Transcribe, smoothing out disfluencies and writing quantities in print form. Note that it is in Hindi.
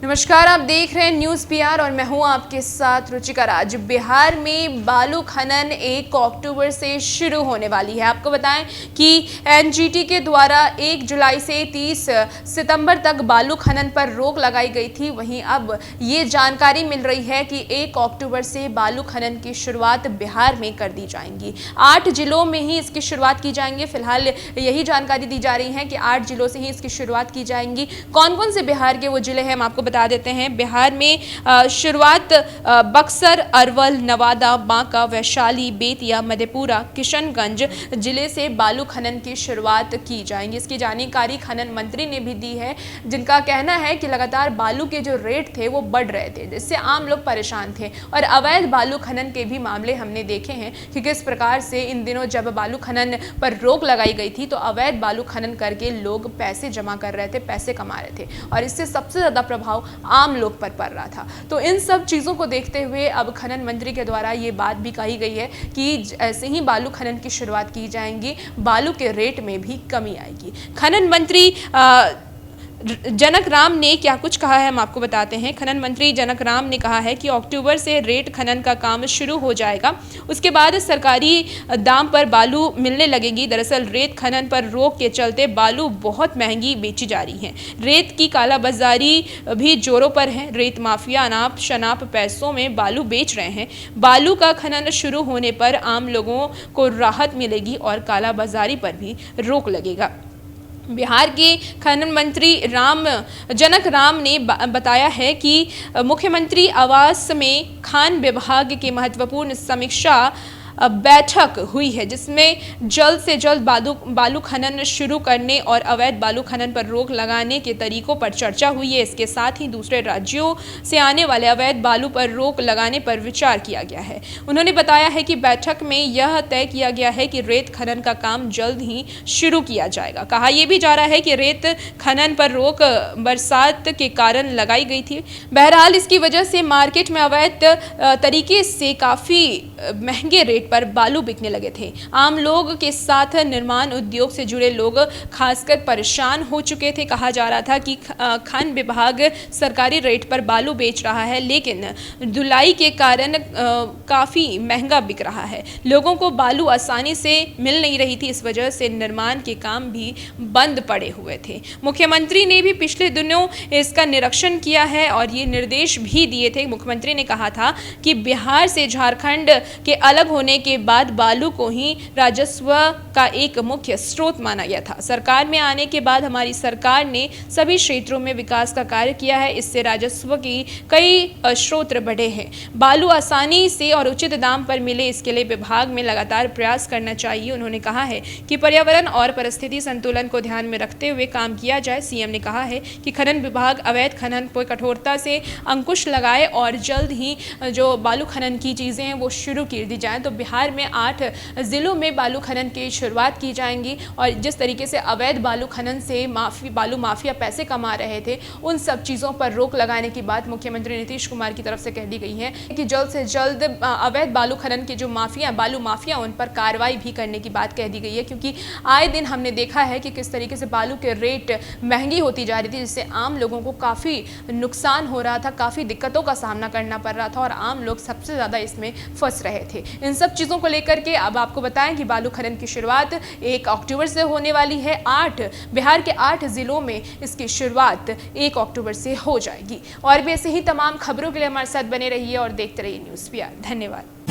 नमस्कार, आप देख रहे हैं न्यूज़ पीआर और मैं हूं आपके साथ रुचिका राज। बिहार में बालू खनन 1 अक्टूबर से शुरू होने वाली है। आपको बताएं कि एनजीटी के द्वारा 1 जुलाई से 30 सितंबर तक बालू खनन पर रोक लगाई गई थी। वहीं अब ये जानकारी मिल रही है कि 1 अक्टूबर से बालू खनन की शुरुआत बिहार में कर दी जाएंगी। 8 जिलों में ही इसकी शुरुआत की जाएंगी। फिलहाल यही जानकारी दी जा रही है कि 8 जिलों से ही इसकी शुरुआत की जाएंगी। कौन कौन से बिहार के वो जिले हैं, हम आपको बता देते हैं। बिहार में शुरुआत बक्सर, अरवल, नवादा, बांका, वैशाली, बेतिया, मधेपुरा, किशनगंज जिले से बालू खनन की शुरुआत की जाएंगी। इसकी जानकारी खनन मंत्री ने भी दी है, जिनका कहना है कि लगातार बालू के जो रेट थे वो बढ़ रहे थे, जिससे आम लोग परेशान थे और अवैध बालू खनन के भी मामले हमने देखे हैं कि किस प्रकार से इन दिनों जब बालू खनन पर रोक लगाई गई थी तो अवैध बालू खनन करके लोग पैसे जमा कर रहे थे, पैसे कमा रहे थे और इससे सबसे ज़्यादा प्रभाव आम लोग पर पड़ रहा था। तो इन सब चीज़ों को देखते हुए अब खनन मंत्री के द्वारा ये बात भी कही गई है कि ऐसे ही बालू खनन की शुरुआत की जाएंगी, बालू के रेट में भी कमी आएगी। खनन मंत्री जनक राम ने क्या कुछ कहा है हम आपको बताते हैं। खनन मंत्री जनक राम ने कहा है कि अक्टूबर से रेत खनन का काम शुरू हो जाएगा। उसके बाद सरकारी दाम पर बालू मिलने लगेगी। दरअसल रेत खनन पर रोक के चलते बालू बहुत महंगी बेची जा रही है। रेत की कालाबाजारी भी जोरों पर है। रेत माफिया अनाप शनाप पैसों में बालू बेच रहे हैं। बालू का खनन शुरू होने पर आम लोगों को राहत मिलेगी और कालाबाजारी पर भी रोक लगेगा। बिहार के खनन मंत्री जनक राम ने बताया है कि मुख्यमंत्री आवास में खान विभाग के महत्वपूर्ण समीक्षा बैठक हुई है, जिसमें जल्द से जल्द बालू खनन शुरू करने और अवैध बालू खनन पर रोक लगाने के तरीकों पर चर्चा हुई है। इसके साथ ही दूसरे राज्यों से आने वाले अवैध बालू पर रोक लगाने पर विचार किया गया है। उन्होंने बताया है कि बैठक में यह तय किया गया है कि रेत खनन का काम जल्द ही शुरू किया जाएगा। कहा यह भी जा रहा है कि रेत खनन पर रोक बरसात के कारण लगाई गई थी। बहरहाल इसकी वजह से मार्केट में अवैध तरीके से काफ़ी महंगे रेट पर बालू बिकने लगे थे। आम लोग के साथ निर्माण उद्योग से जुड़े लोग खासकर परेशान हो चुके थे। कहा जा रहा था कि खान विभाग सरकारी रेट पर बालू बेच रहा है, लेकिन ढुलाई के कारण काफ़ी महंगा बिक रहा है। लोगों को बालू आसानी से मिल नहीं रही थी। इस वजह से निर्माण के काम भी बंद पड़े हुए थे। मुख्यमंत्री ने भी पिछले दिनों इसका निरीक्षण किया है और ये निर्देश भी दिए थे। मुख्यमंत्री ने कहा था कि बिहार से झारखंड के अलग होने के बाद बालू को ही राजस्व का एक मुख्य स्रोत माना गया था। सरकार में आने के बाद हमारी सरकार ने सभी क्षेत्रों में विकास का कार्य किया है। इससे राजस्व की कई स्रोत बढ़े हैं। बालू आसानी से और उचित दाम पर मिले, इसके लिए विभाग में लगातार प्रयास करना चाहिए। उन्होंने कहा है कि पर्यावरण और परिस्थिति संतुलन को ध्यान में रखते हुए काम किया जाए। सीएम ने कहा है कि खनन विभाग अवैध खनन पर कठोरता से अंकुश लगाए और जल्द ही जो बालू खनन की चीज़ें हैं वो शुरू कर दी जाएं। तो बिहार में 8 जिलों में बालू खनन की शुरुआत की जाएंगी और जिस तरीके से अवैध बालू खनन से बालू माफिया पैसे कमा रहे थे, उन सब चीज़ों पर रोक लगाने की बात मुख्यमंत्री नीतीश कुमार की तरफ से कह दी गई है कि जल्द से जल्द अवैध बालू खनन के जो बालू माफिया उन पर कार्रवाई भी करने की बात कह दी गई है, क्योंकि आए दिन हमने देखा है कि किस तरीके से बालू के रेट महंगी होती जा रही थी, जिससे आम लोगों को काफ़ी नुकसान हो रहा था, काफ़ी दिक्कतों का सामना करना पड़ रहा था और आम लोग सबसे ज़्यादा इसमें फंस रहे थे। इन सब चीज़ों को लेकर के अब आपको बताएं कि बालू खनन की शुरुआत 1 अक्टूबर से होने वाली है। बिहार के 8 जिलों में इसकी शुरुआत 1 अक्टूबर से हो जाएगी। और भी ऐसे ही तमाम खबरों के लिए हमारे साथ बने रहिए और देखते रहिए न्यूज़ पीआर। धन्यवाद।